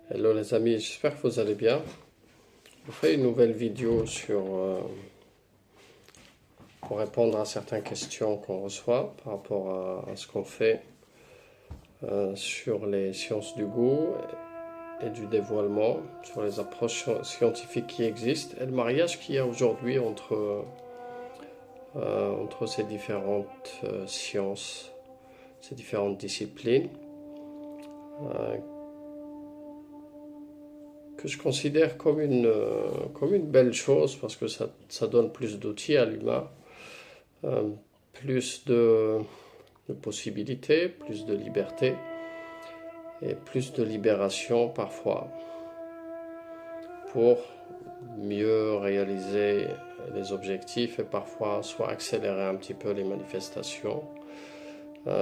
Hello les amis, j'espère que vous allez bien. Je fais une nouvelle vidéo pour répondre à certaines questions qu'on reçoit par rapport à ce qu'on fait sur les sciences du goût et du dévoilement, sur les approches scientifiques qui existent et le mariage qu'il y a aujourd'hui entre ces différentes sciences, ces différentes disciplines. Que je considère comme une belle chose parce que ça donne plus d'outils à l'humain, euh, plus de possibilités, plus de liberté et plus de libération parfois pour mieux réaliser les objectifs et parfois soit accélérer un petit peu les manifestations,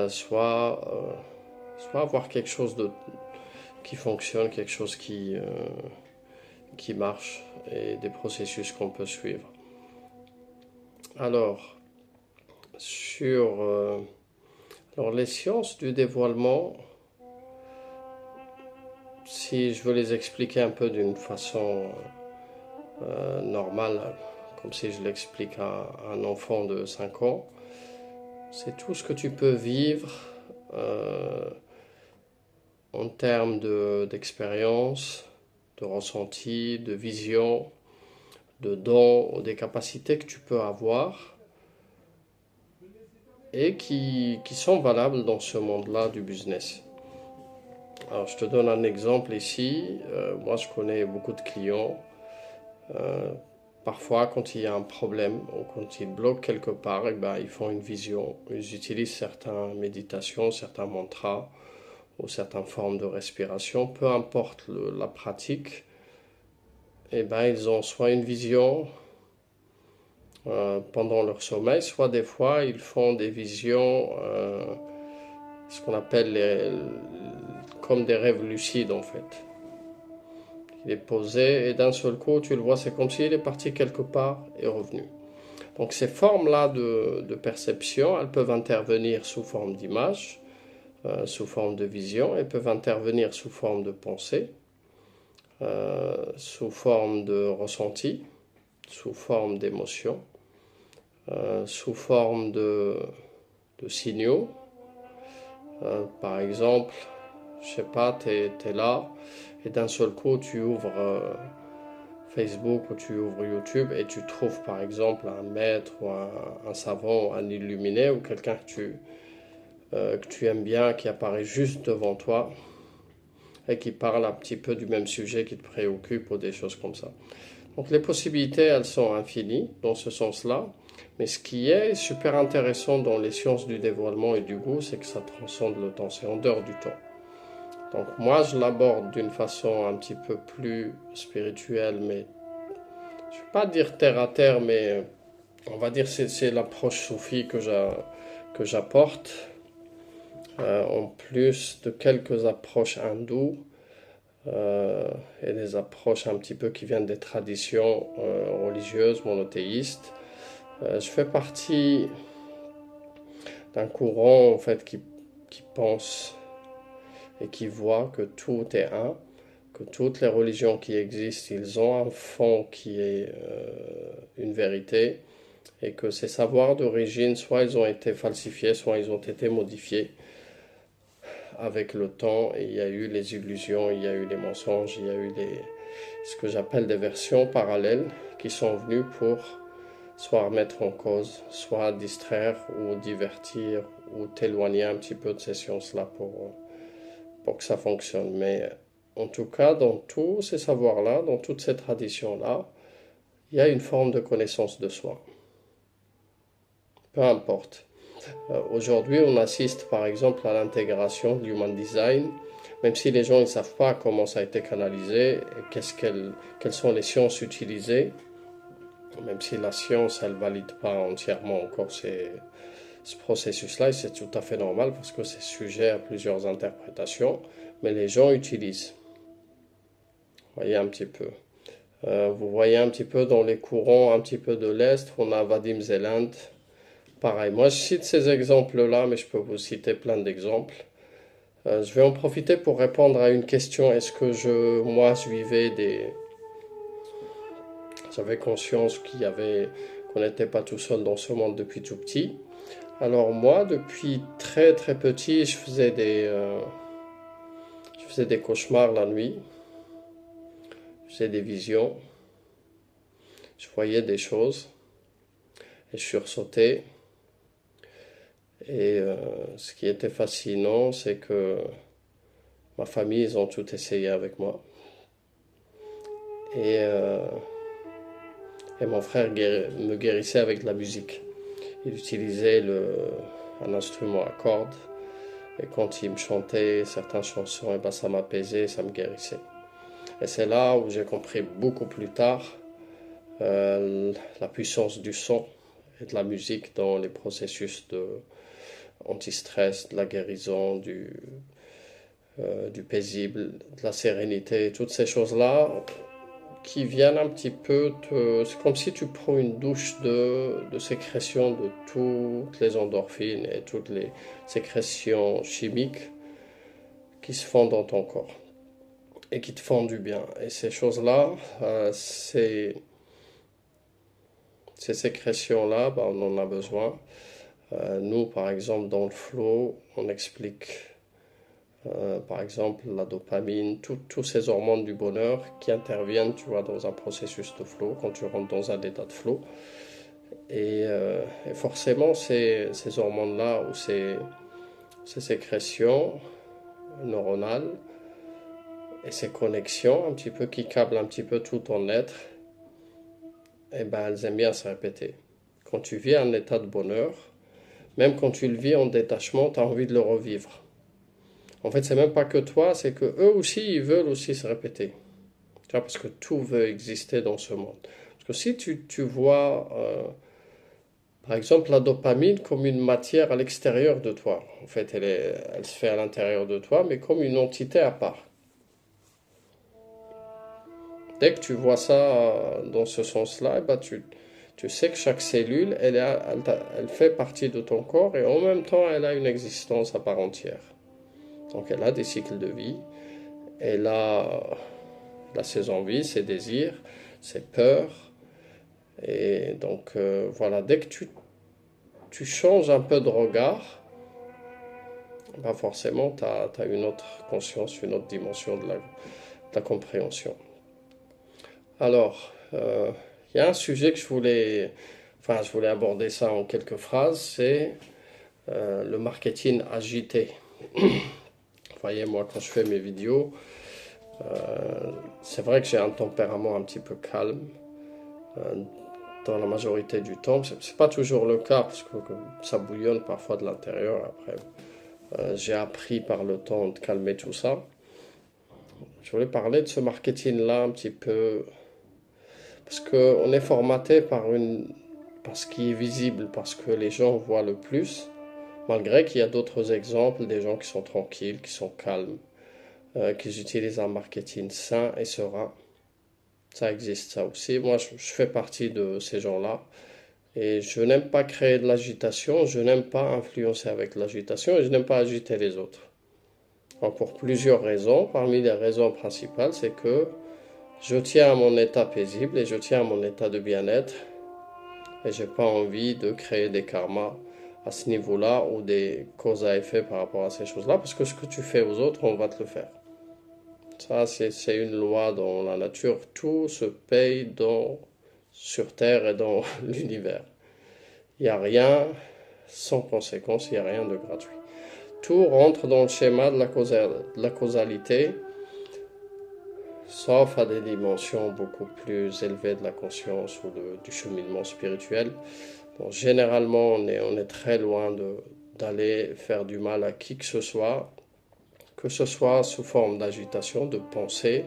soit avoir quelque chose qui fonctionne, quelque chose qui marche et des processus qu'on peut suivre. Alors, sur les sciences du dévoilement, si je veux les expliquer un peu d'une façon normale, comme si je l'explique à un enfant de 5 ans, c'est tout ce que tu peux vivre en termes d'expérience, de ressenti, de vision, de dons ou des capacités que tu peux avoir et qui sont valables dans ce monde-là du business. Alors, je te donne un exemple ici. Moi, je connais beaucoup de clients. Parfois, quand il y a un problème ou quand ils bloquent quelque part, eh ben, ils font une vision. Ils utilisent certaines méditations, certains mantras ou certaines formes de respiration. Peu importe la pratique, eh ben, ils ont soit une vision pendant leur sommeil, soit des fois, ils font des visions, ce qu'on appelle comme des rêves lucides en fait. Il est posé et d'un seul coup, tu le vois, c'est comme s'il est parti quelque part et revenu. Donc ces formes-là de perception, elles peuvent intervenir sous forme d'image, sous forme de vision, elles peuvent intervenir sous forme de pensée, sous forme de ressenti, sous forme d'émotion, sous forme de signaux. Par exemple, je sais pas, tu es là et d'un seul coup tu ouvres Facebook ou tu ouvres YouTube et tu trouves par exemple un maître ou un savant, un illuminé ou quelqu'un que tu aimes bien qui apparaît juste devant toi et qui parle un petit peu du même sujet qui te préoccupe ou des choses comme ça. Donc les possibilités, elles sont infinies dans ce sens-là. Mais ce qui est super intéressant dans les sciences du dévoilement et du goût, c'est que ça transcende le temps, c'est en dehors du temps. Donc moi, je l'aborde d'une façon un petit peu plus spirituelle, mais je ne vais pas dire terre à terre, mais on va dire que c'est l'approche soufie que j'apporte, en plus de quelques approches hindoues et des approches un petit peu qui viennent des traditions religieuses monothéistes. Je fais partie d'un courant en fait qui pense et qui voit que tout est un, que toutes les religions qui existent, ils ont un fond qui est une vérité, et que ces savoirs d'origine, soit ils ont été falsifiés, soit ils ont été modifiés avec le temps, et il y a eu les illusions, il y a eu les mensonges, il y a eu ce que j'appelle des versions parallèles qui sont venues pour soit remettre en cause, soit distraire ou divertir ou t'éloigner un petit peu de ces sciences-là pour que ça fonctionne. Mais en tout cas, dans tous ces savoirs-là, dans toutes ces traditions-là, il y a une forme de connaissance de soi. Peu importe. Aujourd'hui, on assiste par exemple à l'intégration de l'human design, même si les gens ne savent pas comment ça a été canalisé, quelles sont les sciences utilisées, même si la science, elle ne valide pas entièrement encore ce processus-là, et c'est tout à fait normal parce que c'est sujet à plusieurs interprétations, mais les gens utilisent. Vous voyez un petit peu. Vous voyez un petit peu dans les courants un petit peu de l'Est, on a Vadim Zeland. Pareil, moi je cite ces exemples-là, mais je peux vous citer plein d'exemples. Je vais en profiter pour répondre à une question. Est-ce que moi, j'avais conscience qu'on n'était pas tout seul dans ce monde depuis tout petit. Alors moi, depuis très très petit, je faisais des cauchemars la nuit, je faisais des visions, je voyais des choses et je sursautais. Et ce qui était fascinant, c'est que ma famille, ils ont tout essayé avec moi. Et, euh, et mon frère me guérissait avec de la musique. Il utilisait un instrument à cordes. Et quand il me chantait certaines chansons, et ben ça m'apaisait, ça me guérissait. Et c'est là où j'ai compris beaucoup plus tard la puissance du son et de la musique dans les processus de anti-stress, de la guérison, du paisible, de la sérénité, toutes ces choses-là qui viennent un petit peu c'est comme si tu prends une douche de sécrétion de toutes les endorphines et toutes les sécrétions chimiques qui se font dans ton corps et qui te font du bien. Et ces choses-là, ces sécrétions-là, ben, on en a besoin. Nous, par exemple, dans le flow, on explique, par exemple, la dopamine, tous ces hormones du bonheur qui interviennent, tu vois, dans un processus de flow, quand tu rentres dans un état de flow. Et forcément, ces hormones-là ou ces sécrétions neuronales et ces connexions un petit peu qui câblent un petit peu tout ton être, eh ben, elles aiment bien se répéter. Quand tu vis un état de bonheur, même quand tu le vis en détachement, tu as envie de le revivre. En fait, c'est même pas que toi, c'est que eux aussi, ils veulent aussi se répéter. Tu vois, parce que tout veut exister dans ce monde. Parce que si tu vois, par exemple, la dopamine comme une matière à l'extérieur de toi, en fait, elle se fait à l'intérieur de toi, mais comme une entité à part. Dès que tu vois ça dans ce sens-là, eh ben tu sais que chaque cellule, elle fait partie de ton corps et en même temps, elle a une existence à part entière. Donc, elle a des cycles de vie, elle a ses envies, ses désirs, ses peurs. Et donc, voilà, dès que tu changes un peu de regard, ben forcément, tu as une autre conscience, une autre dimension de la compréhension. Alors, il y a un sujet que je voulais aborder ça en quelques phrases, c'est le marketing agité. Vous voyez, moi, quand je fais mes vidéos, c'est vrai que j'ai un tempérament un petit peu calme dans la majorité du temps. C'est pas toujours le cas parce que ça bouillonne parfois de l'intérieur. Après, j'ai appris par le temps de calmer tout ça. Je voulais parler de ce marketing-là un petit peu parce qu'on est formaté par ce qui est visible, parce que les gens voient le plus, malgré qu'il y a d'autres exemples, des gens qui sont tranquilles, qui sont calmes, qui utilisent un marketing sain et serein. Ça existe, ça aussi. Moi, je fais partie de ces gens-là. Et je n'aime pas créer de l'agitation, je n'aime pas influencer avec l'agitation et je n'aime pas agiter les autres. Donc, pour plusieurs raisons. Parmi les raisons principales, c'est que je tiens à mon état paisible et je tiens à mon état de bien-être. Et j'ai pas envie de créer des karmas à ce niveau-là ou des causes à effet par rapport à ces choses-là, parce que ce que tu fais aux autres, on va te le faire. Ça, c'est une loi dans la nature. Tout se paye sur Terre et dans l'univers. Il n'y a rien sans conséquence, il n'y a rien de gratuit. Tout rentre dans le schéma de la causalité, sauf à des dimensions beaucoup plus élevées de la conscience ou du cheminement spirituel. Donc, généralement, on est très loin d'aller faire du mal à qui que ce soit sous forme d'agitation, de pensée,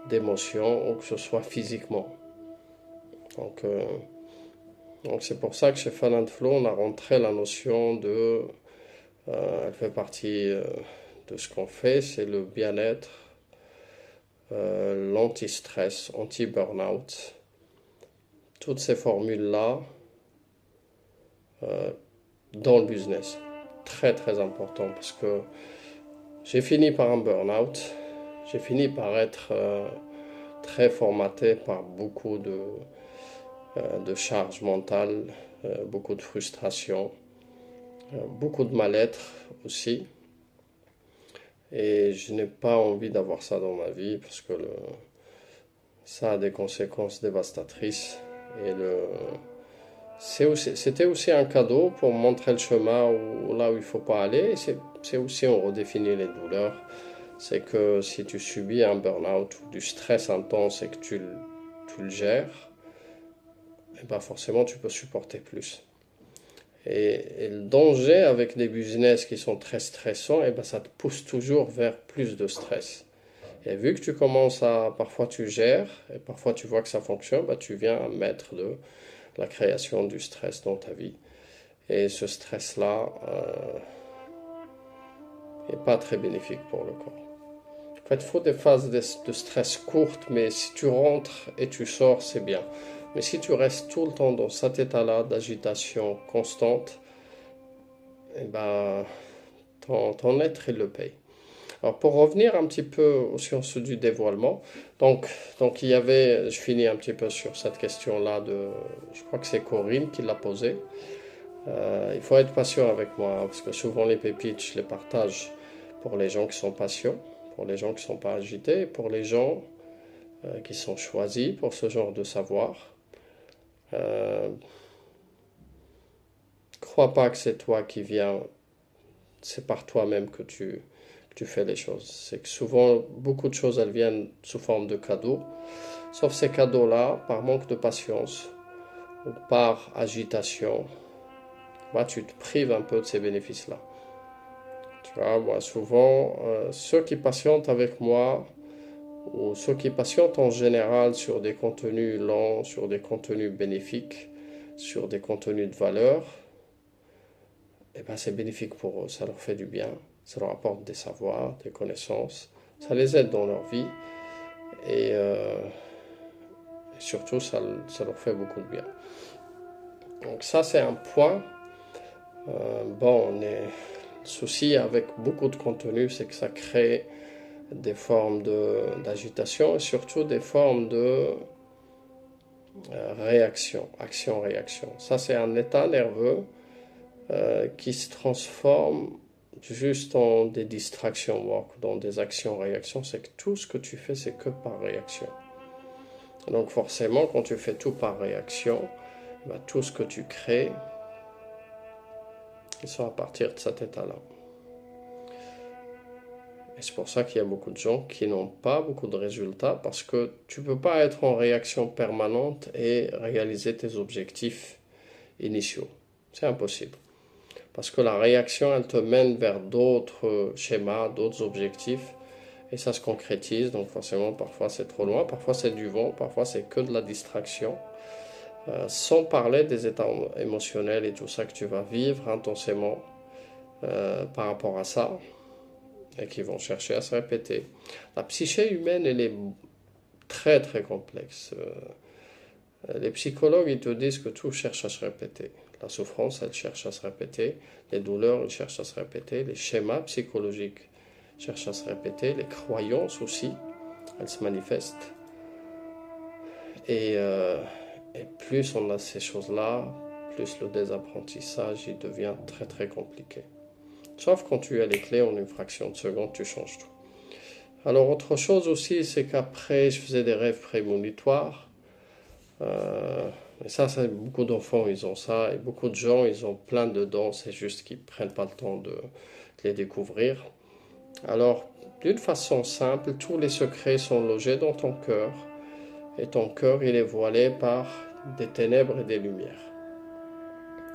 d'émotion, ou que ce soit physiquement. Donc, donc c'est pour ça que chez Fun and Flow, on a rentré la notion elle fait partie de ce qu'on fait, c'est le bien-être, l'anti-stress, anti-burnout. Toutes ces formules-là dans le business. Très très important parce que j'ai fini par un burn-out. J'ai fini par être très formaté par beaucoup de charge mentale, beaucoup de frustration, beaucoup de mal-être aussi. Et je n'ai pas envie d'avoir ça dans ma vie parce que ça a des conséquences dévastatrices. Et c'était aussi un cadeau pour montrer le chemin là où il ne faut pas aller. C'est aussi, on redéfinit les douleurs. C'est que si tu subis un burn-out ou du stress intense et que tu le gères, et ben forcément tu peux supporter plus. Et le danger avec des business qui sont très stressants, et ben ça te pousse toujours vers plus de stress. Et vu que tu commences parfois tu gères, et parfois tu vois que ça fonctionne, ben tu viens à mettre de la création du stress dans ta vie. Et ce stress-là n'est pas très bénéfique pour le corps. En fait, il faut des phases de stress courtes, mais si tu rentres et tu sors, c'est bien. Mais si tu restes tout le temps dans cet état-là d'agitation constante, eh ben, ton être, il le paye. Alors, pour revenir un petit peu aux sciences du dévoilement, donc je finis un petit peu sur cette question-là je crois que c'est Corinne qui l'a posée. Il faut être patient avec moi, parce que souvent les pépites, je les partage pour les gens qui sont patients, pour les gens qui ne sont pas agités, et pour les gens qui sont choisis pour ce genre de savoir. Crois pas que c'est toi qui viens, c'est par toi-même que tu fais les choses. C'est que souvent, beaucoup de choses, elles viennent sous forme de cadeaux. Sauf ces cadeaux-là, par manque de patience ou par agitation, bah, tu te prives un peu de ces bénéfices-là. Tu vois, moi, souvent, ceux qui patientent avec moi, ou ceux qui patientent en général sur des contenus lents, sur des contenus bénéfiques, sur des contenus de valeur, eh ben, c'est bénéfique pour eux, ça leur fait du bien, ça leur apporte des savoirs, des connaissances, ça les aide dans leur vie et surtout ça leur fait beaucoup de bien. Donc ça c'est un point. Le souci avec beaucoup de contenu, c'est que ça crée des formes d'agitation et surtout des formes de réaction, action-réaction. Ça c'est un état nerveux qui se transforme juste en des distractions, dans des actions-réactions. C'est que tout ce que tu fais, c'est que par réaction. Donc forcément, quand tu fais tout par réaction, bah, tout ce que tu crées, ils sont à partir de cet état-là. Et c'est pour ça qu'il y a beaucoup de gens qui n'ont pas beaucoup de résultats, parce que tu ne peux pas être en réaction permanente et réaliser tes objectifs initiaux. C'est impossible. Parce que la réaction, elle te mène vers d'autres schémas, d'autres objectifs, et ça se concrétise. Donc forcément, parfois c'est trop loin, parfois c'est du vent, parfois c'est que de la distraction. Sans parler des états émotionnels et tout ça que tu vas vivre intensément par rapport à ça, et qui vont chercher à se répéter. La psyché humaine, elle est très très complexe. Les psychologues, ils te disent que tout cherche à se répéter. La souffrance, elle cherche à se répéter. Les douleurs, elles cherchent à se répéter. Les schémas psychologiques cherchent à se répéter. Les croyances aussi, elles se manifestent. Et plus on a ces choses-là, plus le désapprentissage, il devient très très compliqué. Sauf quand tu as les clés en une fraction de seconde, tu changes tout. Alors autre chose aussi, c'est qu'après, je faisais des rêves prémonitoires. Et ça, beaucoup d'enfants, ils ont ça. Et beaucoup de gens, ils ont plein de dons. C'est juste qu'ils ne prennent pas le temps de les découvrir. Alors, d'une façon simple, tous les secrets sont logés dans ton cœur. Et ton cœur, il est voilé par des ténèbres et des lumières.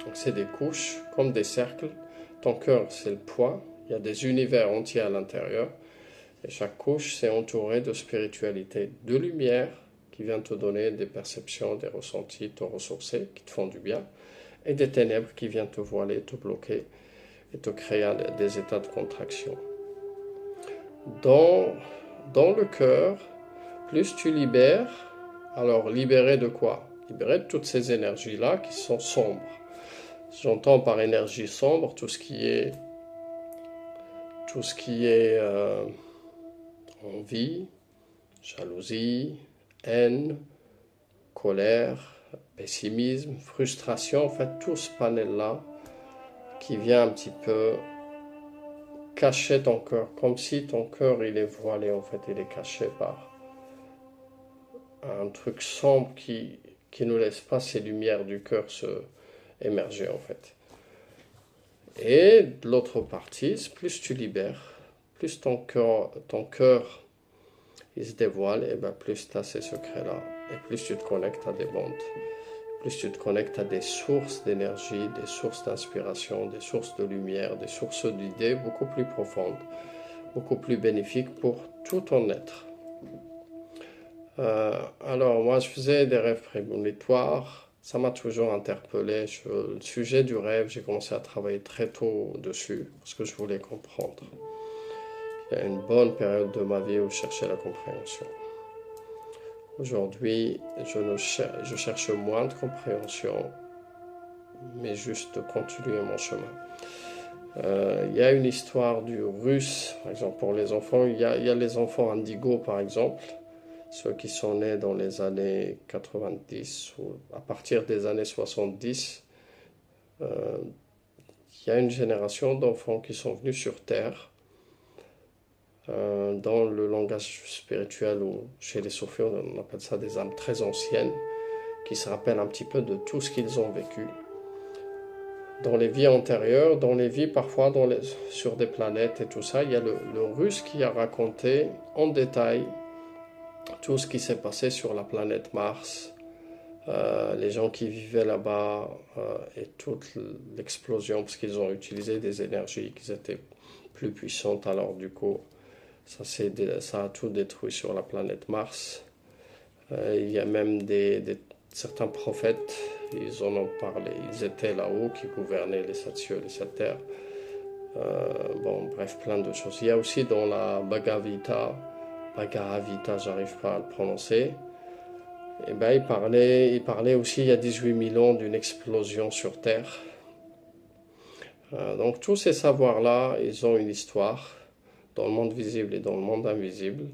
Donc c'est des couches, comme des cercles. Ton cœur, c'est le point. Il y a des univers entiers à l'intérieur. Et chaque couche, c'est entouré de spiritualité, de lumière, qui vient te donner des perceptions, des ressentis, te ressourcer, qui te font du bien. Et des ténèbres qui viennent te voiler, te bloquer et te créer des états de contraction. Dans le cœur, plus tu libères, alors libérer de quoi? Libérer de toutes ces énergies-là qui sont sombres. J'entends par énergie sombre tout ce qui est tout ce qui est envie, jalousie, haine, colère, pessimisme, frustration, en fait tout ce panel-là qui vient un petit peu cacher ton cœur, comme si ton cœur il est voilé, en fait il est caché par un truc sombre qui ne laisse pas ces lumières du cœur se émerger en fait. Et de l'autre partie, plus tu libères, plus ton cœur il se dévoile, et ben plus tu as ces secrets-là, et plus tu te connectes à des mondes, plus tu te connectes à des sources d'énergie, des sources d'inspiration, des sources de lumière, des sources d'idées beaucoup plus profondes, beaucoup plus bénéfiques pour tout ton être. Alors moi je faisais des rêves prémonitoires, ça m'a toujours interpellé. Le sujet du rêve, j'ai commencé à travailler très tôt dessus parce que je voulais comprendre. Il y a une bonne période de ma vie où je cherchais la compréhension. Aujourd'hui, je cherche moins de compréhension, mais juste de continuer mon chemin. Il y a une histoire du russe, par exemple pour les enfants, il y a les enfants indigo par exemple, ceux qui sont nés dans les années 90 ou à partir des années 70. Il y a une génération d'enfants qui sont venus sur Terre. Dans le langage spirituel ou chez les soufis, on appelle ça des âmes très anciennes qui se rappellent un petit peu de tout ce qu'ils ont vécu dans les vies antérieures, dans les vies parfois sur des planètes et tout ça. Il y a le russe qui a raconté en détail tout ce qui s'est passé sur la planète Mars, les gens qui vivaient là-bas et toute l'explosion parce qu'ils ont utilisé des énergies qui étaient plus puissantes. Alors du coup, ça a tout détruit sur la planète Mars. Il y a même certains prophètes, ils en ont parlé, ils étaient là-haut, qui gouvernaient les 7 cieux, les 7 terres. Bon, bref, plein de choses. Il y a aussi dans la Bhagavad Gita, j'arrive pas à le prononcer, et ben, il parlait aussi il y a 18 000 ans d'une explosion sur Terre. Donc tous ces savoirs-là, ils ont une histoire dans le monde visible et dans le monde invisible.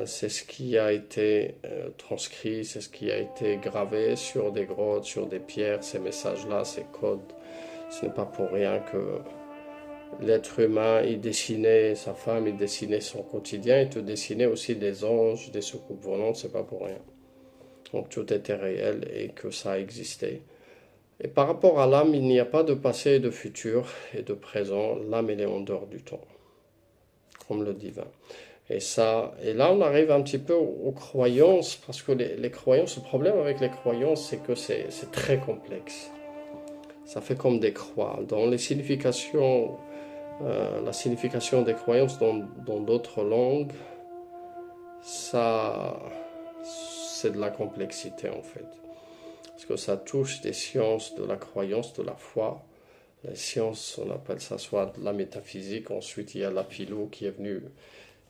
C'est ce qui a été transcrit, c'est ce qui a été gravé sur des grottes, sur des pierres, ces messages-là, ces codes. Ce n'est pas pour rien que l'être humain, il dessinait sa femme, il dessinait son quotidien, il te dessinait aussi des anges, des soucoupes volantes, c'est pas pour rien. Donc tout était réel et que ça existait. Et par rapport à l'âme, il n'y a pas de passé et de futur et de présent. L'âme, elle est en dehors du temps, comme le divin. Et là, on arrive un petit peu aux croyances, parce que les croyances, le problème avec les croyances, c'est que c'est très complexe. Ça fait comme des croix. Dans les significations, la signification des croyances dans d'autres langues, ça, c'est de la complexité en fait. Parce que ça touche des sciences de la croyance, de la foi. Les sciences, on appelle ça soit de la métaphysique, ensuite il y a la philo qui est venue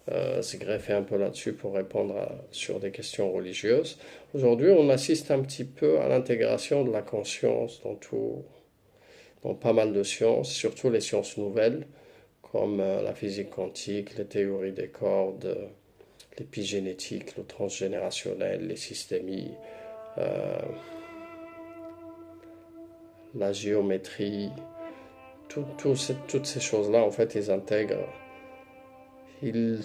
se greffer un peu là-dessus pour répondre sur des questions religieuses. Aujourd'hui, on assiste un petit peu à l'intégration de la conscience dans pas mal de sciences, surtout les sciences nouvelles, comme la physique quantique, les théories des cordes, l'épigénétique, le transgénérationnel, les systémies, la géométrie, toutes ces choses-là, en fait, ils intègrent. Ils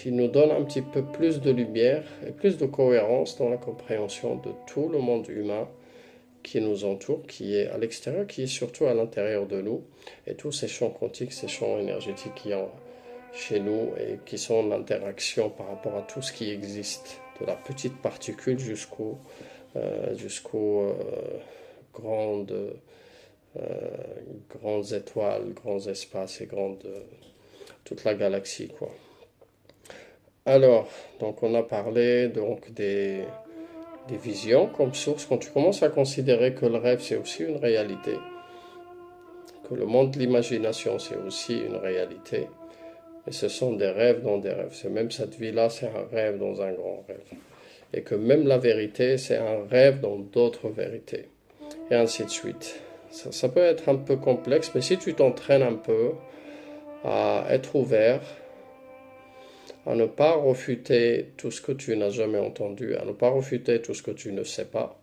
nous donnent un petit peu plus de lumière et plus de cohérence dans la compréhension de tout le monde humain qui nous entoure, qui est à l'extérieur, qui est surtout à l'intérieur de nous, et tous ces champs quantiques, ces champs énergétiques qui sont chez nous et qui sont en interaction par rapport à tout ce qui existe, de la petite particule jusqu'aux grandes étoiles, grands espaces et toute la galaxie, quoi. Alors, donc on a parlé donc des visions comme source. Quand tu commences à considérer que le rêve c'est aussi une réalité, que le monde de l'imagination c'est aussi une réalité, et ce sont des rêves dans des rêves. C'est même cette vie-là, c'est un rêve dans un grand rêve. Et que même la vérité, c'est un rêve dans d'autres vérités. Et ainsi de suite. Ça peut être un peu complexe, mais si tu t'entraînes un peu, à être ouvert, à ne pas refuter tout ce que tu n'as jamais entendu, à ne pas refuter tout ce que tu ne sais pas.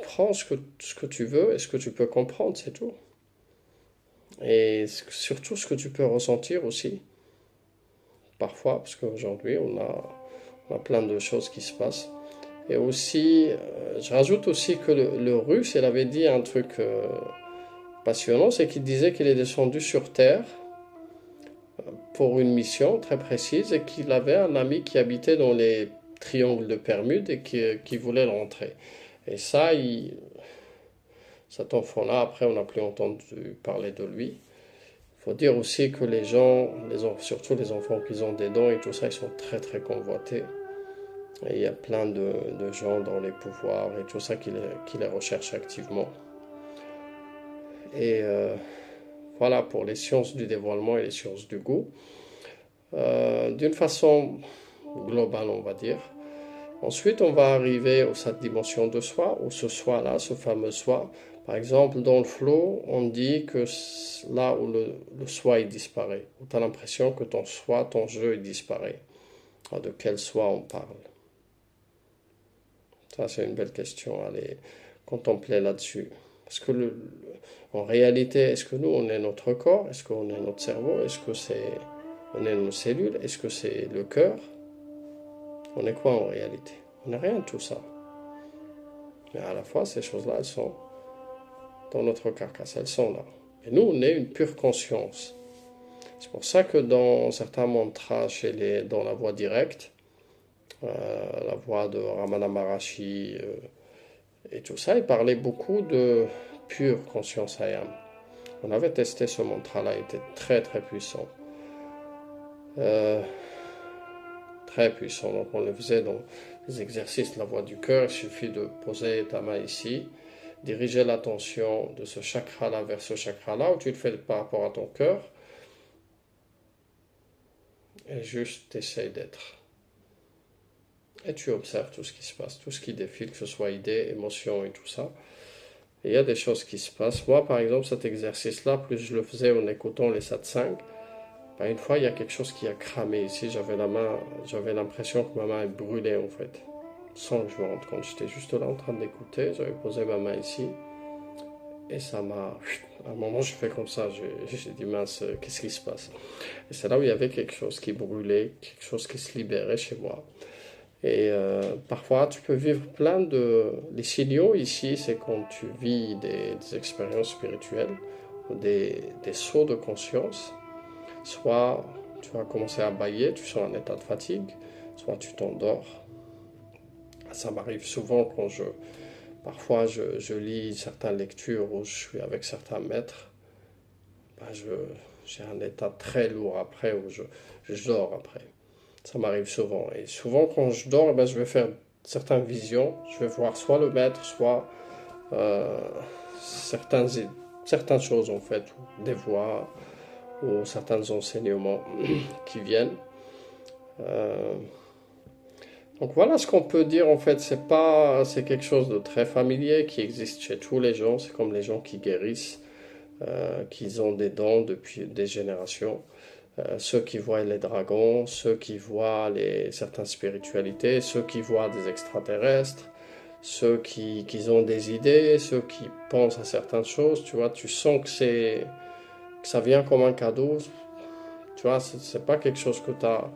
Prends ce que tu veux et ce que tu peux comprendre, c'est tout. Et surtout ce que tu peux ressentir aussi, parfois, parce qu'aujourd'hui, on a plein de choses qui se passent. Et aussi, je rajoute aussi que le Russe, il avait dit un truc passionnant, c'est qu'il disait qu'il est descendu sur Terre pour une mission très précise et qu'il avait un ami qui habitait dans les triangles de Bermude et qui voulait le rentrer. Et ça, cet enfant-là, après, on n'a plus entendu parler de lui. Il faut dire aussi que les gens, surtout les enfants qui ont des dons et tout ça, ils sont très très convoités. Et il y a plein de gens dans les pouvoirs et tout ça qui les recherchent activement. Et voilà pour les sciences du dévoilement et les sciences du goût. D'une façon globale, on va dire. Ensuite, on va arriver à cette dimension de soi, ou ce soi-là, ce fameux soi. Par exemple, dans le flow, on dit que là où le soi il disparaît, où tu as l'impression que ton soi, ton jeu, il disparaît. Alors, de quel soi on parle? Ça, c'est une belle question à aller contempler là-dessus. Parce que en réalité, est-ce que nous, on est notre corps? Est-ce qu'on est notre cerveau? Est-ce que on est nos cellules? Est-ce que c'est le cœur? On est quoi en réalité? On n'est rien de tout ça. Mais à la fois, ces choses-là, elles sont dans notre carcasse, elles sont là. Et nous, on est une pure conscience. C'est pour ça que dans certains mantras, dans la voie directe, la voie de Ramana Maharshi et tout ça, il parlait beaucoup de pure conscience ayam. On avait testé ce mantra-là, il était très très puissant. Très puissant. Donc on le faisait dans les exercices de la voie du cœur. Il suffit de poser ta main ici, diriger l'attention de ce chakra-là vers ce chakra-là, où tu le fais par rapport à ton cœur, et juste essaye d'être. Et tu observes tout ce qui se passe, tout ce qui défile, que ce soit idées, émotions et tout ça. Et il y a des choses qui se passent. Moi, par exemple, cet exercice-là, plus je le faisais en écoutant les satsang, ben, une fois, il y a quelque chose qui a cramé ici. J'avais l'impression que ma main est brûlée en fait, sans que je me rende compte. J'étais juste là en train d'écouter, j'avais posé ma main ici, et ça m'a... À un moment, je fais comme ça, j'ai dit mince, qu'est-ce qui se passe? Et c'est là où il y avait quelque chose qui brûlait, quelque chose qui se libérait chez moi. Et parfois, tu peux vivre plein de... Les signaux ici, c'est quand tu vis des expériences spirituelles, ou des sauts de conscience. Soit tu vas commencer à bâiller, tu sens un état de fatigue, soit tu t'endors. Ça m'arrive souvent quand parfois je lis certaines lectures où je suis avec certains maîtres, ben j'ai un état très lourd après, où je dors après. Ça m'arrive souvent. Et souvent quand je dors, ben, je vais faire certaines visions, je vais voir soit le maître, soit euh, certaines, certaines choses en fait, des voix, ou certains enseignements qui viennent. Euh, donc voilà ce qu'on peut dire en fait, c'est quelque chose de très familier qui existe chez tous les gens, c'est comme les gens qui guérissent, qui ont des dons depuis des générations. Ceux qui voient les dragons, ceux qui voient certaines spiritualités, ceux qui voient des extraterrestres, ceux qui ont des idées, ceux qui pensent à certaines choses, tu vois, tu sens que ça vient comme un cadeau. Tu vois, c'est pas quelque chose que tu as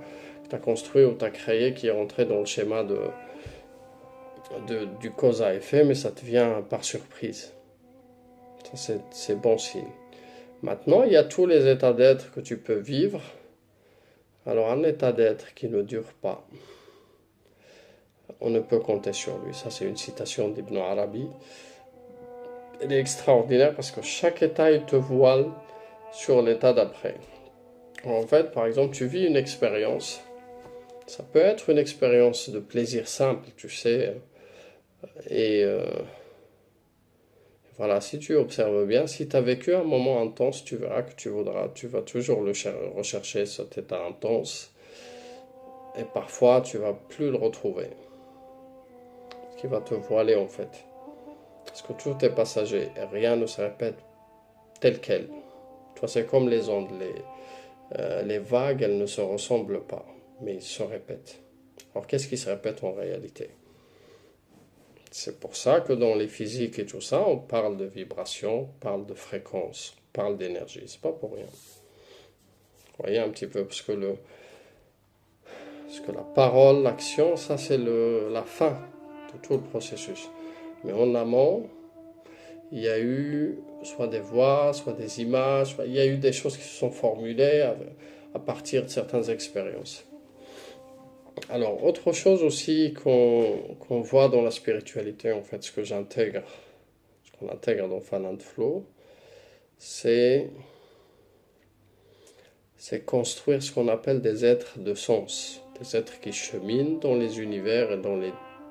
construit ou tu as créé qui est rentré dans le schéma du cause à effet, mais ça te vient par surprise. Ça, c'est bon signe. Maintenant, il y a tous les états d'être que tu peux vivre. Alors, un état d'être qui ne dure pas, on ne peut compter sur lui. Ça, c'est une citation d'Ibn Arabi. Elle est extraordinaire parce que chaque état, il te voile sur l'état d'après. En fait, par exemple, tu vis une expérience. Ça peut être une expérience de plaisir simple, tu sais. Et voilà, si tu observes bien, si tu as vécu un moment intense, tu verras que tu vas toujours rechercher cet état intense. Et parfois, tu vas plus le retrouver. Ce qui va te voiler en fait. Parce que tout est passager et rien ne se répète tel quel. Tu vois, c'est comme les ondes, les vagues, elles ne se ressemblent pas, mais ils se répètent. Alors qu'est-ce qui se répète en réalité? C'est pour ça que dans les physiques et tout ça, on parle de vibration, on parle de fréquence, on parle d'énergie. C'est pas pour rien. Vous voyez un petit peu, parce que la parole, l'action, ça c'est la fin de tout le processus. Mais en amont, il y a eu soit des voix, soit des images, il y a eu des choses qui se sont formulées à partir de certaines expériences. Alors, autre chose aussi qu'on voit dans la spiritualité, en fait, ce qu'on intègre dans Fan and Flow, c'est construire ce qu'on appelle des êtres de sens, des êtres qui cheminent dans les univers et dans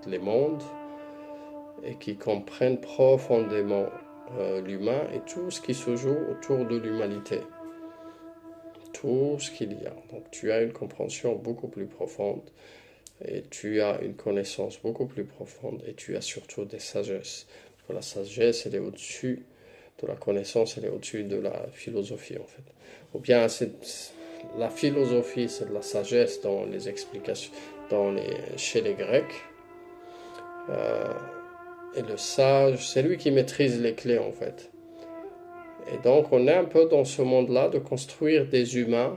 les mondes et qui comprennent profondément l'humain et tout ce qui se joue autour de l'humanité. Tout ce qu'il y a. Donc tu as une compréhension beaucoup plus profonde et tu as une connaissance beaucoup plus profonde et tu as surtout des sagesses. Parce que la sagesse, elle est au-dessus de la connaissance, elle est au-dessus de la philosophie en fait. Ou bien la philosophie, c'est de la sagesse dans les explications, chez les Grecs. Et le sage, c'est lui qui maîtrise les clés en fait. Et donc on est un peu dans ce monde-là de construire des humains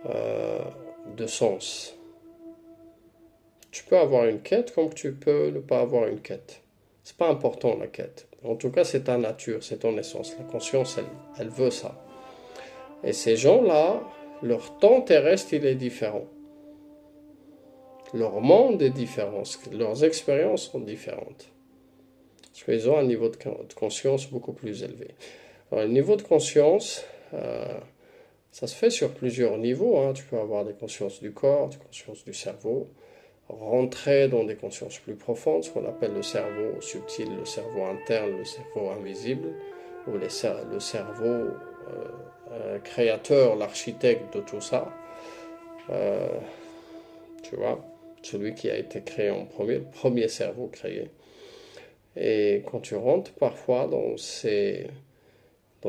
de sens. Tu peux avoir une quête comme tu peux ne pas avoir une quête. C'est pas important la quête. En tout cas, c'est ta nature, c'est ton essence. La conscience, elle veut ça. Et ces gens-là, leur temps terrestre, il est différent. Leur monde est différent. Leurs expériences sont différentes. Parce qu'ils ont un niveau de conscience beaucoup plus élevé. Alors, le niveau de conscience, ça se fait sur plusieurs niveaux. Hein. Tu peux avoir des consciences du corps, des consciences du cerveau, rentrer dans des consciences plus profondes, ce qu'on appelle le cerveau subtil, le cerveau interne, le cerveau invisible, ou le cerveau créateur, l'architecte de tout ça. Tu vois, celui qui a été créé en premier, le premier cerveau créé. Et quand tu rentres parfois dans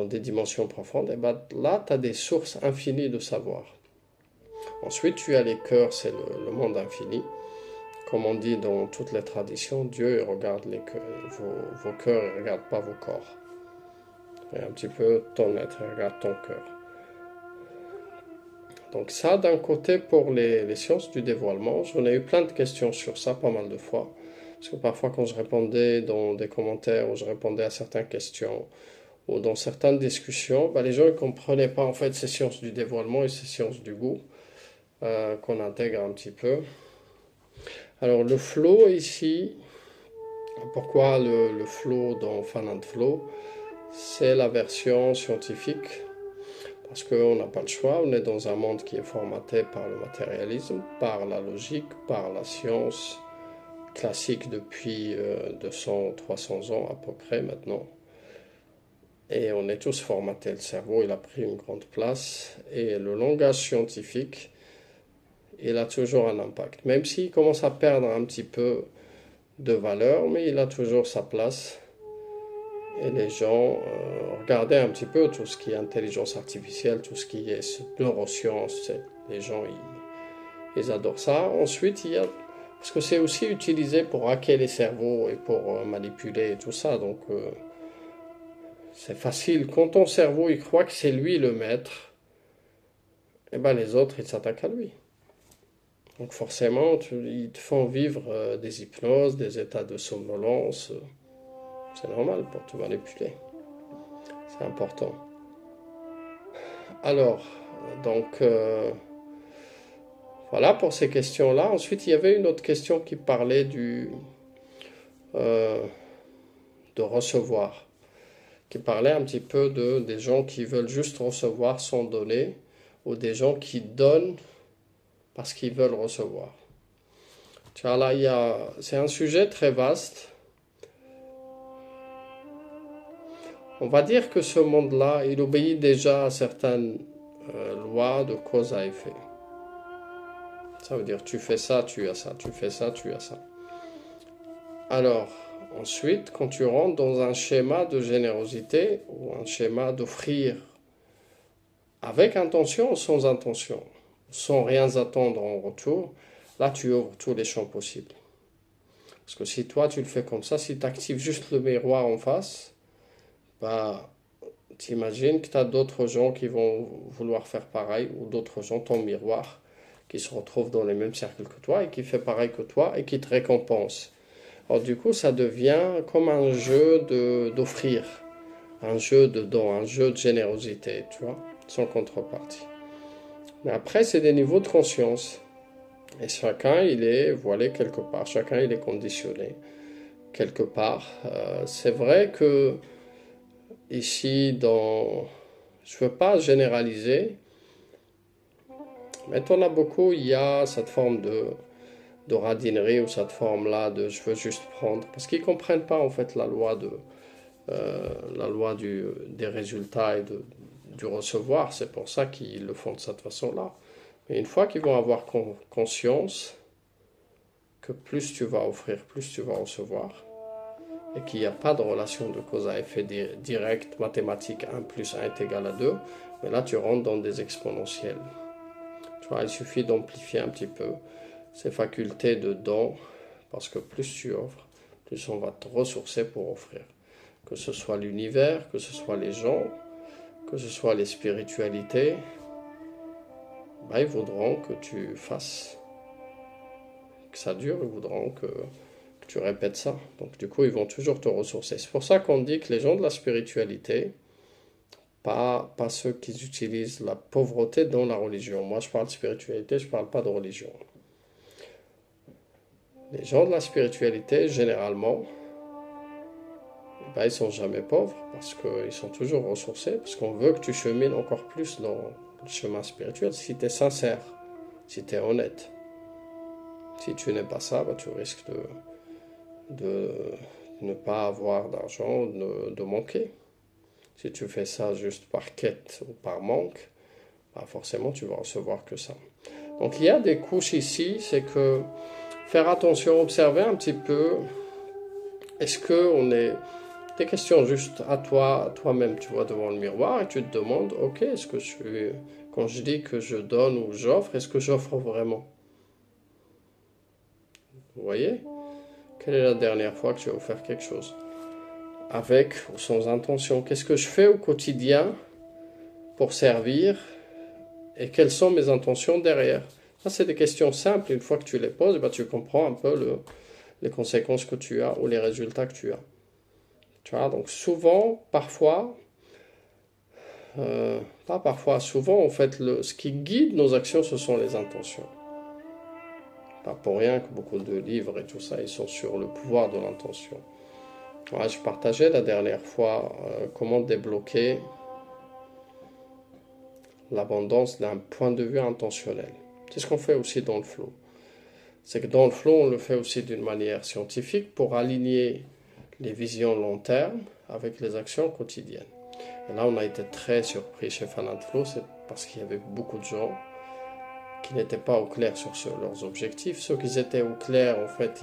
des dimensions profondes, et ben là, tu as des sources infinies de savoir. Ensuite, tu as les cœurs, c'est le monde infini. Comme on dit dans toutes les traditions, Dieu regarde vos cœurs, il ne regarde pas vos corps. Et un petit peu ton être, il regarde ton cœur. Donc ça, d'un côté, pour les sciences du dévoilement, j'en ai eu plein de questions sur ça, pas mal de fois. Parce que parfois, quand je répondais dans des commentaires, ou je répondais à certaines questions, ou dans certaines discussions, les gens ne comprenaient pas en fait ces sciences du dévoilement et ces sciences du goût qu'on intègre un petit peu. Alors le flow ici, pourquoi le flow dans Fan and Flow? C'est la version scientifique, parce qu'on n'a pas le choix, on est dans un monde qui est formaté par le matérialisme, par la logique, par la science classique depuis 200-300 ans à peu près maintenant. Et on est tous formatés, le cerveau il a pris une grande place, et le langage scientifique, il a toujours un impact. Même s'il commence à perdre un petit peu de valeur, mais il a toujours sa place. Et les gens, regardez un petit peu tout ce qui est intelligence artificielle, tout ce qui est neurosciences, les gens, ils adorent ça. Ensuite, parce que c'est aussi utilisé pour hacker les cerveaux et pour manipuler et tout ça, donc c'est facile. Quand ton cerveau, il croit que c'est lui le maître, et les autres, ils s'attaquent à lui. Donc forcément, ils te font vivre des hypnoses, des états de somnolence. C'est normal pour te manipuler. C'est important. Alors, donc, voilà pour ces questions-là. Ensuite, il y avait une autre question qui parlait de recevoir, qui parlait un petit peu des gens qui veulent juste recevoir sans donner, ou des gens qui donnent parce qu'ils veulent recevoir. Tu vois, là, c'est un sujet très vaste. On va dire que ce monde-là, il obéit déjà à certaines lois de cause à effet. Ça veut dire, tu fais ça, tu as ça, tu fais ça, tu as ça. Alors, ensuite, quand tu rentres dans un schéma de générosité, ou un schéma d'offrir avec intention ou sans intention, sans rien attendre en retour, là tu ouvres tous les champs possibles. Parce que si toi tu le fais comme ça, si tu actives juste le miroir en face, bah t'imagines que tu as d'autres gens qui vont vouloir faire pareil, ou d'autres gens, ton miroir, qui se retrouvent dans les mêmes cercles que toi et qui fait pareil que toi et qui te récompense. Alors du coup, ça devient comme un jeu d'offrir, un jeu de don, un jeu de générosité, tu vois, sans contrepartie. Mais après, c'est des niveaux de conscience. Et chacun, il est voilé quelque part, chacun, il est conditionné quelque part. C'est vrai que ici, je ne veux pas généraliser, mais t'en as beaucoup, il y a cette forme de radinerie ou cette forme-là de je veux juste prendre. Parce qu'ils ne comprennent pas en fait la loi des résultats et du recevoir. C'est pour ça qu'ils le font de cette façon-là. Mais une fois qu'ils vont avoir conscience que plus tu vas offrir, plus tu vas recevoir, et qu'il n'y a pas de relation de cause à effet direct, mathématique, 1 plus 1 est égal à 2, mais là tu rentres dans des exponentiels. Tu vois, il suffit d'amplifier un petit peu ces facultés de don, parce que plus tu offres, plus on va te ressourcer pour offrir. Que ce soit l'univers, que ce soit les gens, que ce soit les spiritualités, bah, ils voudront que tu fasses, que ça dure, ils voudront que tu répètes ça. Donc du coup, ils vont toujours te ressourcer. C'est pour ça qu'on dit que les gens de la spiritualité, pas ceux qui utilisent la pauvreté dans la religion. Moi, je parle de spiritualité, je ne parle pas de religion. Les gens de la spiritualité, généralement, ben, ils ne sont jamais pauvres parce qu'ils sont toujours ressourcés, parce qu'on veut que tu chemines encore plus dans le chemin spirituel si tu es sincère, si tu es honnête. Si tu n'es pas ça, ben, tu risques de ne pas avoir d'argent, de manquer. Si tu fais ça juste par quête ou par manque, ben, forcément tu vas recevoir que ça. Donc il y a des couches ici, c'est que faire attention, observer un petit peu, est-ce qu'on est... Des questions juste à toi, à toi-même, tu vois, devant le miroir et tu te demandes, ok, est-ce que quand je dis que je donne ou j'offre, est-ce que j'offre vraiment? Vous voyez? Quelle est la dernière fois que tu as offert quelque chose? Avec ou sans intention? Qu'est-ce que je fais au quotidien pour servir et quelles sont mes intentions derrière? Ça, c'est des questions simples. Une fois que tu les poses, ben, tu comprends un peu les conséquences que tu as ou les résultats que tu as. Tu vois, donc souvent, parfois, pas parfois, souvent, en fait, ce qui guide nos actions, ce sont les intentions. Pas pour rien que beaucoup de livres et tout ça, ils sont sur le pouvoir de l'intention. Ouais, je partageais la dernière fois comment débloquer l'abondance d'un point de vue intentionnel. C'est ce qu'on fait aussi dans le flow. C'est que dans le flow, on le fait aussi d'une manière scientifique pour aligner les visions long terme avec les actions quotidiennes. Et là, on a été très surpris chez Fanat Flow, c'est parce qu'il y avait beaucoup de gens qui n'étaient pas au clair sur leurs objectifs. Ceux qui étaient au clair, en fait,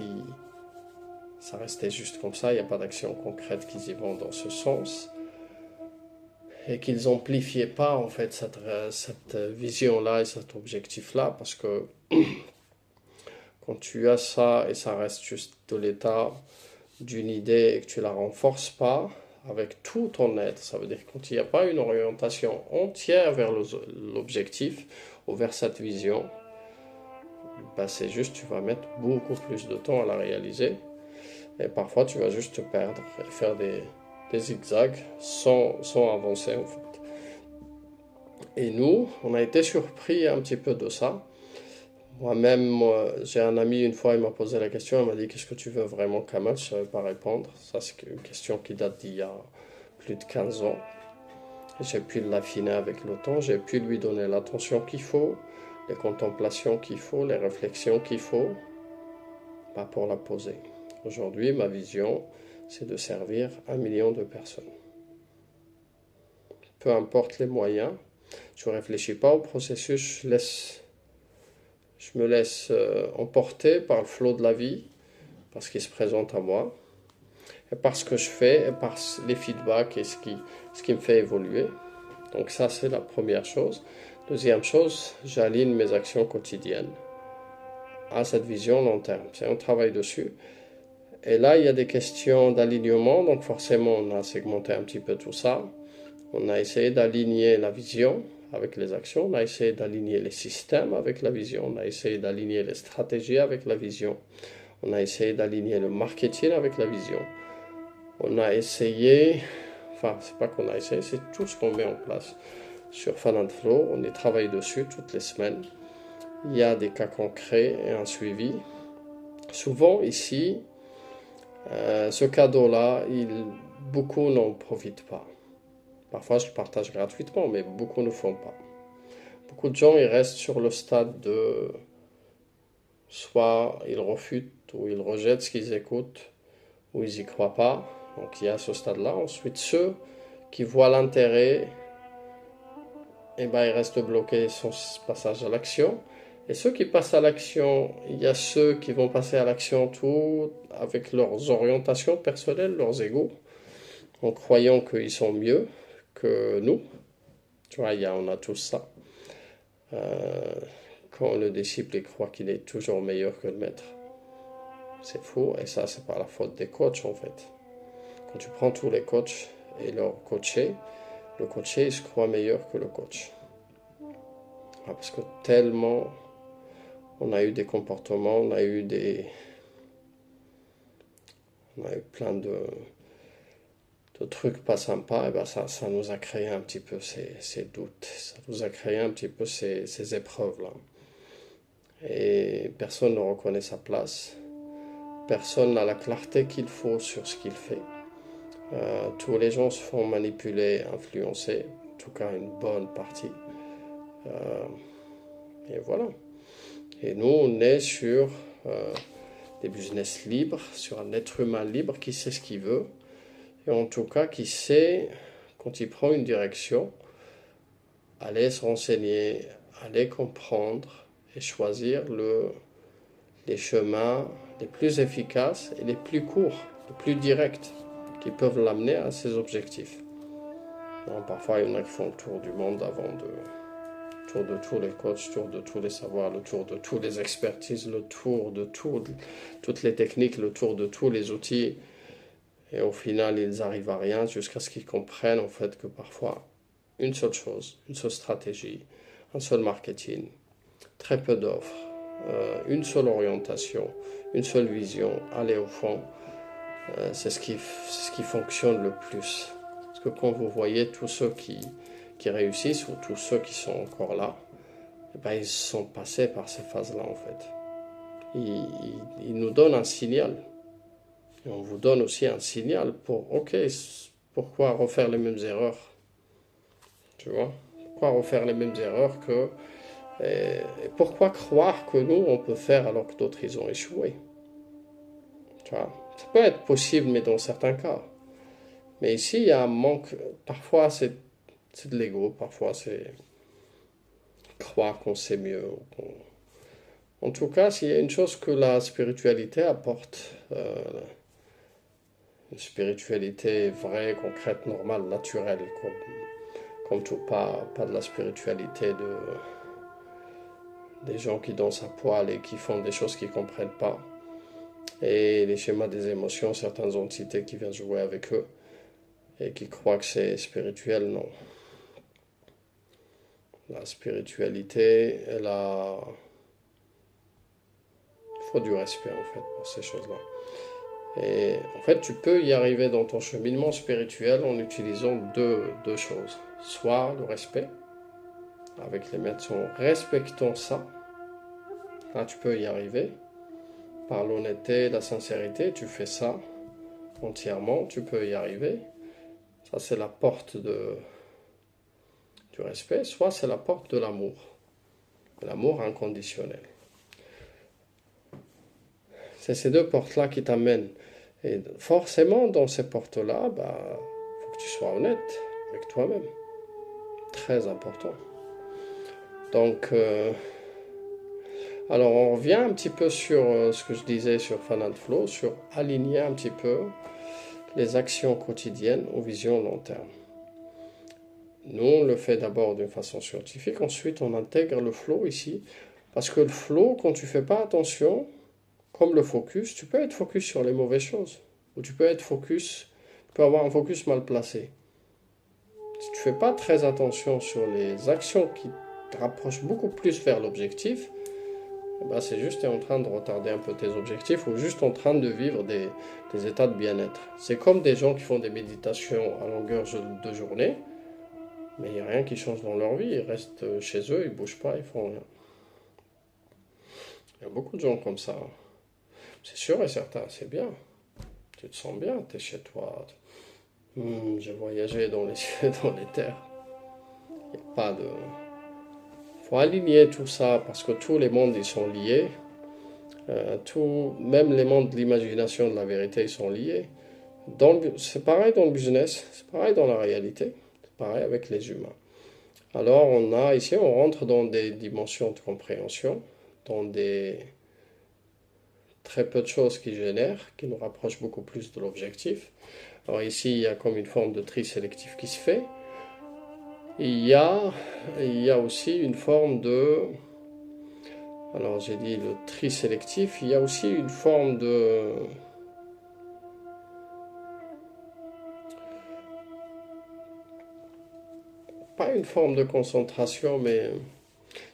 ça restait juste comme ça, il n'y a pas d'action concrète qui y vont dans ce sens. Et qu'ils n'amplifiaient pas, en fait, cette vision-là et cet objectif-là, parce que quand tu as ça et ça reste juste de l'état d'une idée et que tu ne la renforces pas avec tout ton être, ça veut dire que quand il n'y a pas une orientation entière vers l'objectif ou vers cette vision, ben c'est juste tu vas mettre beaucoup plus de temps à la réaliser et parfois tu vas juste te perdre et faire des zigzags sans avancer en fait. Et nous, on a été surpris un petit peu de ça. Moi-même, j'ai un ami, une fois, il m'a posé la question, il m'a dit, qu'est-ce que tu veux vraiment, Kamal? Je ne savais pas répondre. Ça, c'est une question qui date d'il y a plus de 15 ans. J'ai pu l'affiner avec le temps, j'ai pu lui donner l'attention qu'il faut, les contemplations qu'il faut, les réflexions qu'il faut, pas pour la poser. Aujourd'hui, ma vision, c'est de servir 1 million de personnes. Peu importe les moyens, je ne réfléchis pas au processus, je me laisse emporter par le flot de la vie, parce qu'il se présente à moi, et par ce que je fais, et par les feedbacks et ce qui me fait évoluer. Donc ça, c'est la première chose. Deuxième chose, j'aligne mes actions quotidiennes à cette vision long terme. C'est un travail dessus. Et là, il y a des questions d'alignement, donc forcément, on a segmenté un petit peu tout ça. On a essayé d'aligner la vision avec les actions, on a essayé d'aligner les systèmes avec la vision, on a essayé d'aligner les stratégies avec la vision, on a essayé d'aligner le marketing avec la vision. On a essayé, enfin, c'est pas qu'on a essayé, c'est tout ce qu'on met en place sur Fan & Flow. On y travaille dessus toutes les semaines. Il y a des cas concrets et un suivi. Souvent, ici, ce cadeau-là, beaucoup n'en profitent pas. Parfois, je le partage gratuitement, mais beaucoup ne font pas. Beaucoup de gens, ils restent sur le stade de soit ils refutent ou ils rejettent ce qu'ils écoutent ou ils n'y croient pas. Donc, il y a ce stade-là. Ensuite, ceux qui voient l'intérêt, eh ben, ils restent bloqués sur ce passage à l'action. Et ceux qui passent à l'action, il y a ceux qui vont passer à l'action tout avec leurs orientations personnelles, leurs égos, en croyant qu'ils sont mieux que nous. Tu vois, on a tous ça. Quand le disciple il croit qu'il est toujours meilleur que le maître. C'est faux, et ça, c'est pas la faute des coachs en fait. Quand tu prends tous les coachs et leur coaché, le coaché il se croit meilleur que le coach. Parce que tellement on a eu des comportements, on a eu plein de trucs pas sympas, et ben ça nous a créé un petit peu ces doutes, ça nous a créé un petit peu ces épreuves-là. Et personne ne reconnaît sa place, personne n'a la clarté qu'il faut sur ce qu'il fait. Tous les gens se font manipuler, influencer, en tout cas une bonne partie. Et voilà. Et nous, on est sur des business libres, sur un être humain libre qui sait ce qu'il veut, et en tout cas qui sait, quand il prend une direction, aller se renseigner, aller comprendre et choisir les chemins les plus efficaces et les plus courts, les plus directs, qui peuvent l'amener à ses objectifs. Donc, parfois, il y en a qui font le tour du monde le tour de tous les coachs, le tour de tous les savoirs, le tour de toutes les expertises, le tour de toutes les techniques, le tour de tous les outils. Et au final, ils n'arrivent à rien jusqu'à ce qu'ils comprennent en fait que parfois, une seule chose, une seule stratégie, un seul marketing, très peu d'offres, une seule orientation, une seule vision, aller au fond, c'est ce qui fonctionne le plus. Parce que quand vous voyez tous ceux qui réussissent ou tous ceux qui sont encore là, eh ben, ils sont passés par ces phases-là en fait. Ils nous donnent un signal. Et on vous donne aussi un signal pour, ok, pourquoi refaire les mêmes erreurs? Tu vois? Pourquoi refaire les mêmes erreurs et pourquoi croire que nous, on peut faire alors que d'autres, ils ont échoué? Tu vois? Ça peut être possible, mais dans certains cas. Mais ici, il y a un manque. Parfois, c'est de l'ego. Parfois, c'est croire qu'on sait mieux. En tout cas, s'il y a une chose que la spiritualité apporte, une spiritualité vraie, concrète, normale, naturelle, comme tout, pas de la spiritualité des gens qui dansent à poil et qui font des choses qu'ils ne comprennent pas. Et les schémas des émotions, certaines entités qui viennent jouer avec eux et qui croient que c'est spirituel, non. La spiritualité, il faut du respect en fait pour ces choses-là. Et en fait, tu peux y arriver dans ton cheminement spirituel en utilisant deux choses. Soit le respect, avec les maîtres, en respectant ça, là tu peux y arriver. Par l'honnêteté, la sincérité, tu fais ça entièrement, tu peux y arriver. Ça, c'est la porte du respect, soit c'est la porte de l'amour inconditionnel. C'est ces deux portes-là qui t'amènent. Et forcément, dans ces portes-là, faut que tu sois honnête avec toi-même. Très important. Donc, alors on revient un petit peu sur ce que je disais sur Fan & Flow, sur aligner un petit peu les actions quotidiennes aux visions long terme. Nous, on le fait d'abord d'une façon scientifique, ensuite on intègre le flow ici, parce que le flow, quand tu fais pas attention, comme le focus, tu peux être focus sur les mauvaises choses, ou tu peux avoir un focus mal placé. Si tu fais pas très attention sur les actions qui te rapprochent beaucoup plus vers l'objectif, eh ben c'est juste tu es en train de retarder un peu tes objectifs ou juste en train de vivre des états de bien-être. C'est comme des gens qui font des méditations à longueur de journée, mais il n'y a rien qui change dans leur vie. Ils restent chez eux, ils ne bougent pas, ils font rien. Il y a beaucoup de gens comme ça. C'est sûr et certain, c'est bien. Tu te sens bien, tu es chez toi. J'ai voyagé dans les cieux, dans les terres. Il n'y a pas de... Faut aligner tout ça parce que tous les mondes ils sont liés. Même les mondes de l'imagination, de la vérité, ils sont liés. C'est pareil dans le business, c'est pareil dans la réalité, c'est pareil avec les humains. Alors ici, on rentre dans des dimensions de compréhension, dans des très peu de choses qui génèrent, qui nous rapprochent beaucoup plus de l'objectif. Alors ici, il y a comme une forme de tri sélectif qui se fait. Il y a aussi une forme de... Alors j'ai dit le tri sélectif, il y a aussi une forme de... Pas une forme de concentration, mais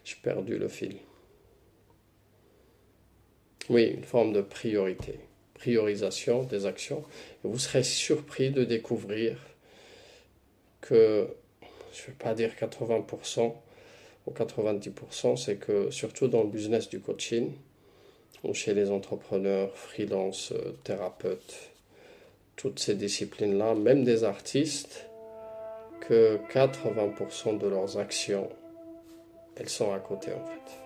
j'ai perdu le fil. Oui, une forme de priorité, priorisation des actions. Et vous serez surpris de découvrir que, je ne vais pas dire 80% ou 90%, c'est que surtout dans le business du coaching, ou chez les entrepreneurs, freelance, thérapeutes, toutes ces disciplines-là, même des artistes, que 80% de leurs actions, elles sont à côté en fait.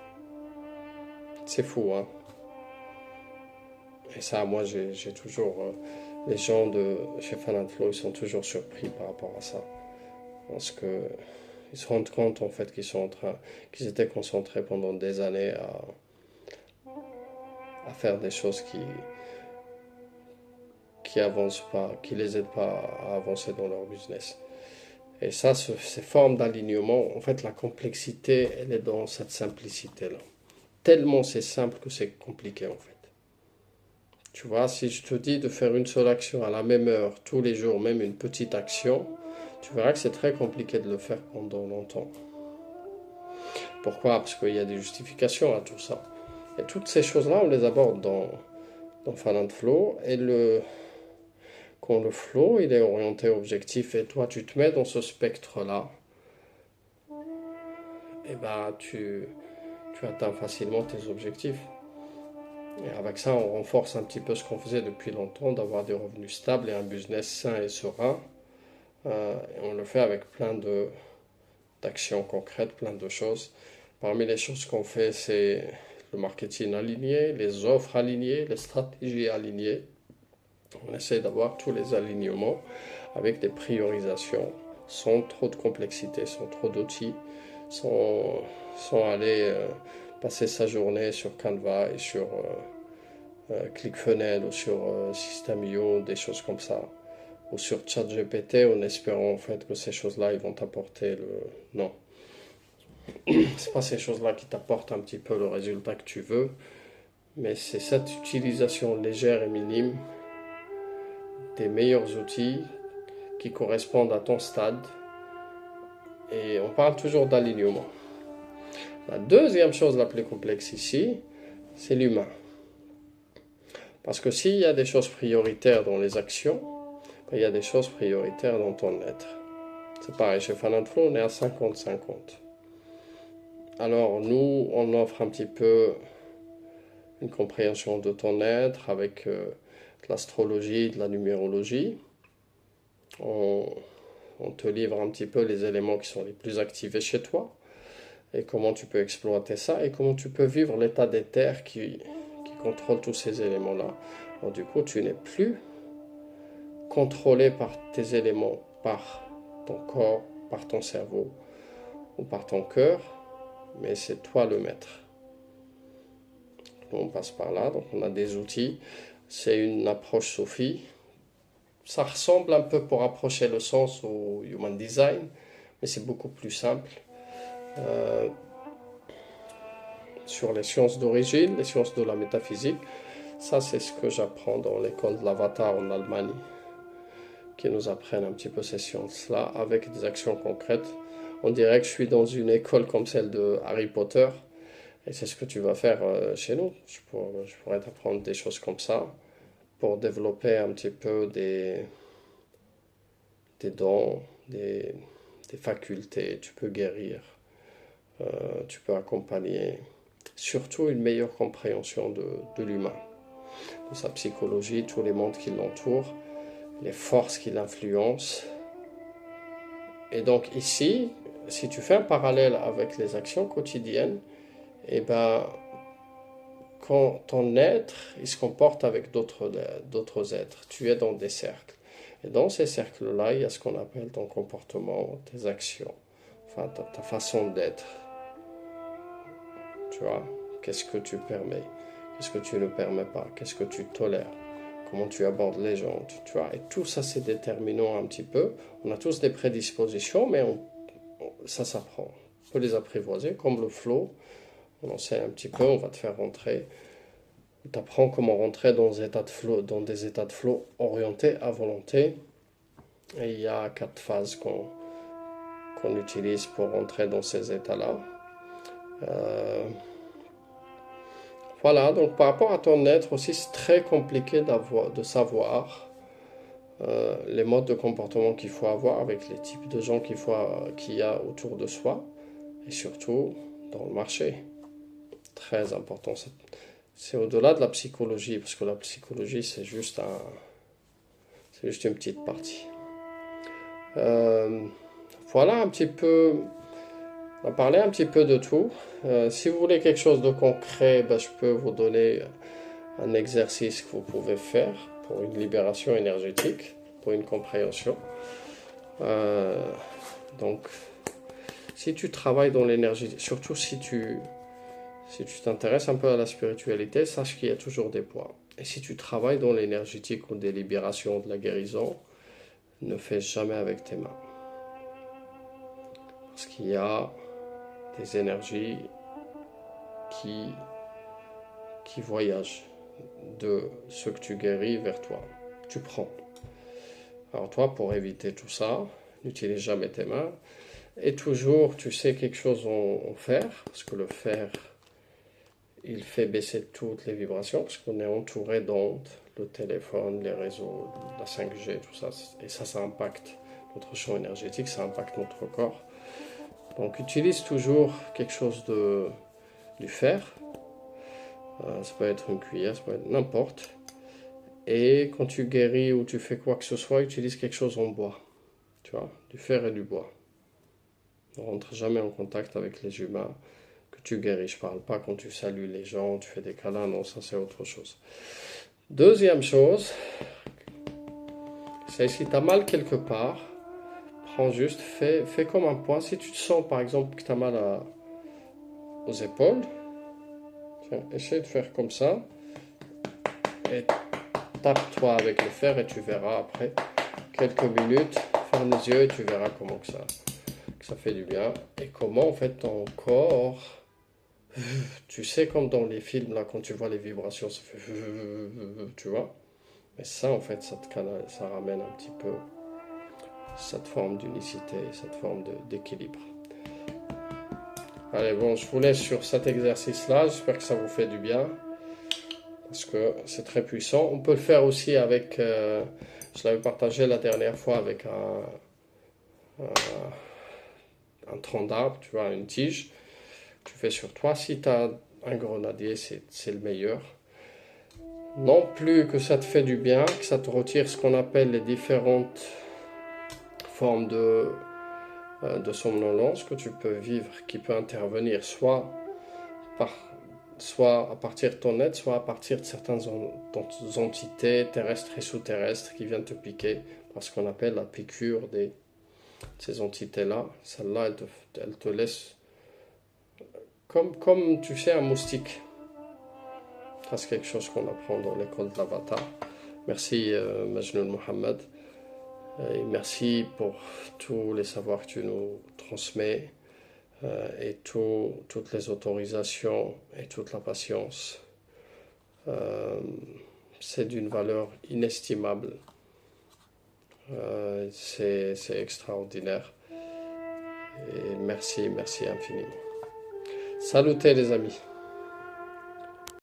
C'est fou, hein? Et ça, moi, j'ai toujours... les gens de chez Fan Flow, ils sont toujours surpris par rapport à ça. Parce que ils se rendent compte, en fait, qu'ils étaient concentrés pendant des années à faire des choses qui avancent pas, qui les aident pas à avancer dans leur business. Et ça, ces formes d'alignement, en fait, la complexité, elle est dans cette simplicité-là. Tellement c'est simple que c'est compliqué, en fait. Tu vois, si je te dis de faire une seule action à la même heure, tous les jours, même une petite action, tu verras que c'est très compliqué de le faire pendant longtemps. Pourquoi? Parce qu'il y a des justifications à tout ça. Et toutes ces choses-là, on les aborde dans Fan Flow. Et quand le flow, il est orienté objectif et toi, tu te mets dans ce spectre-là, et ben, tu atteins facilement tes objectifs. Et avec ça, on renforce un petit peu ce qu'on faisait depuis longtemps, d'avoir des revenus stables et un business sain et serein. Et on le fait avec plein d'actions concrètes, plein de choses. Parmi les choses qu'on fait, c'est le marketing aligné, les offres alignées, les stratégies alignées. On essaie d'avoir tous les alignements avec des priorisations, sans trop de complexité, sans trop d'outils, sans aller passer sa journée sur Canva et sur ClickFunnels ou sur System.io, des choses comme ça, ou sur ChatGPT, en espérant en fait que ces choses-là ils vont t'apporter le... Non, c'est pas ces choses-là qui t'apportent un petit peu le résultat que tu veux, mais c'est cette utilisation légère et minime des meilleurs outils qui correspondent à ton stade. Et on parle toujours d'alignement. La deuxième chose la plus complexe ici, c'est l'humain. Parce que s'il y a des choses prioritaires dans les actions, il y a des choses prioritaires dans ton être. C'est pareil, chez Fan Flow, on est à 50-50. Alors nous, on offre un petit peu une compréhension de ton être avec de l'astrologie, de la numérologie. On te livre un petit peu les éléments qui sont les plus activés chez toi et comment tu peux exploiter ça et comment tu peux vivre l'état des terres qui contrôle tous ces éléments-là. Alors du coup, tu n'es plus contrôlé par tes éléments, par ton corps, par ton cerveau ou par ton cœur, mais c'est toi le maître. On passe par là, donc on a des outils. C'est une approche Sophie. Ça ressemble un peu pour approcher le sens au Human Design, mais c'est beaucoup plus simple. Sur les sciences d'origine, les sciences de la métaphysique, ça c'est ce que j'apprends dans l'école de l'Avatar en Allemagne, qui nous apprennent un petit peu ces sciences-là avec des actions concrètes. On dirait que je suis dans une école comme celle de Harry Potter, et c'est ce que tu vas faire chez nous. Je pourrais t'apprendre des choses comme ça pour développer un petit peu des dons, des facultés. Tu peux guérir, tu peux accompagner. Surtout une meilleure compréhension de l'humain, de sa psychologie, tous les mondes qui l'entourent, les forces qui l'influencent. Et donc ici, si tu fais un parallèle avec les actions quotidiennes, et ben, quand ton être, il se comporte avec d'autres êtres, tu es dans des cercles. Et dans ces cercles-là, il y a ce qu'on appelle ton comportement, tes actions, enfin ta façon d'être. Tu vois, qu'est-ce que tu permets, qu'est-ce que tu ne permets pas, qu'est-ce que tu tolères, comment tu abordes les gens, tu vois. Et tout ça, c'est déterminant un petit peu. On a tous des prédispositions, mais ça s'apprend. On peut les apprivoiser, comme le flow. On en sait un petit peu, on va te faire rentrer. Tu apprends comment rentrer dans des états de flow orientés à volonté. Et il y a 4 phases qu'on utilise pour rentrer dans ces états-là. Voilà, donc par rapport à ton être aussi, c'est très compliqué de savoir les modes de comportement qu'il faut avoir avec les types de gens qu'il y a autour de soi et surtout dans le marché. Très important. C'est au-delà de la psychologie, parce que la psychologie, c'est juste une petite partie. Voilà un petit peu. On a parlé un petit peu de tout. Si vous voulez quelque chose de concret, ben, je peux vous donner un exercice que vous pouvez faire pour une libération énergétique, pour une compréhension. Donc, si tu travailles dans l'énergie, surtout si tu t'intéresses un peu à la spiritualité, sache qu'il y a toujours des poids. Et si tu travailles dans l'énergétique ou des libérations, de la guérison, ne fais jamais avec tes mains. Parce qu'il y a des énergies qui voyagent de ce que tu guéris vers toi. Tu prends. Alors toi, pour éviter tout ça, n'utilise jamais tes mains. Et toujours, tu sais quelque chose en fer, parce que le fer, il fait baisser toutes les vibrations, parce qu'on est entouré d'ondes, le téléphone, les réseaux, la 5G, tout ça. Et ça impacte notre champ énergétique, ça impacte notre corps. Donc utilise toujours quelque chose du fer. Ça peut être une cuillère, ça peut être n'importe. Et quand tu guéris ou tu fais quoi que ce soit, utilise quelque chose en bois. Tu vois, du fer et du bois. Ne rentre jamais en contact avec les humains que tu guéris. Je parle pas quand tu salues les gens, tu fais des câlins, non, ça c'est autre chose. Deuxième chose, c'est si tu as mal quelque part, prends juste, fais comme un point. Si tu te sens par exemple que tu as mal aux épaules, tiens, essaie de faire comme ça. Et tape-toi avec le fer et tu verras après quelques minutes, ferme les yeux et tu verras comment que ça fait du bien. Et comment en fait ton corps, tu sais comme dans les films là quand tu vois les vibrations, ça fait tu vois. Mais ça en fait ça ramène un petit peu cette forme d'unicité, cette forme d'équilibre. Allez bon, je vous laisse sur cet exercice là, j'espère que ça vous fait du bien. Parce que c'est très puissant. On peut le faire aussi avec, je l'avais partagé la dernière fois avec un tronc d'arbre, tu vois, une tige. Tu fais sur toi. Si tu as un grenadier, c'est le meilleur. Non plus que ça te fait du bien, que ça te retire ce qu'on appelle les différentes formes de somnolence que tu peux vivre, qui peut intervenir soit à partir de ton être, soit à partir de certaines entités terrestres et sous-terrestres qui viennent te piquer, par ce qu'on appelle la piqûre de ces entités-là. Celle-là, elle te laisse comme tu sais, un moustique. Ça, c'est quelque chose qu'on apprend dans l'école de l'Avatar. Merci, Majnoul Mohammed. Et merci pour tous les savoirs que tu nous transmets et toutes les autorisations et toute la patience. C'est d'une valeur inestimable. C'est extraordinaire. Et merci, merci infiniment. Salutez les amis.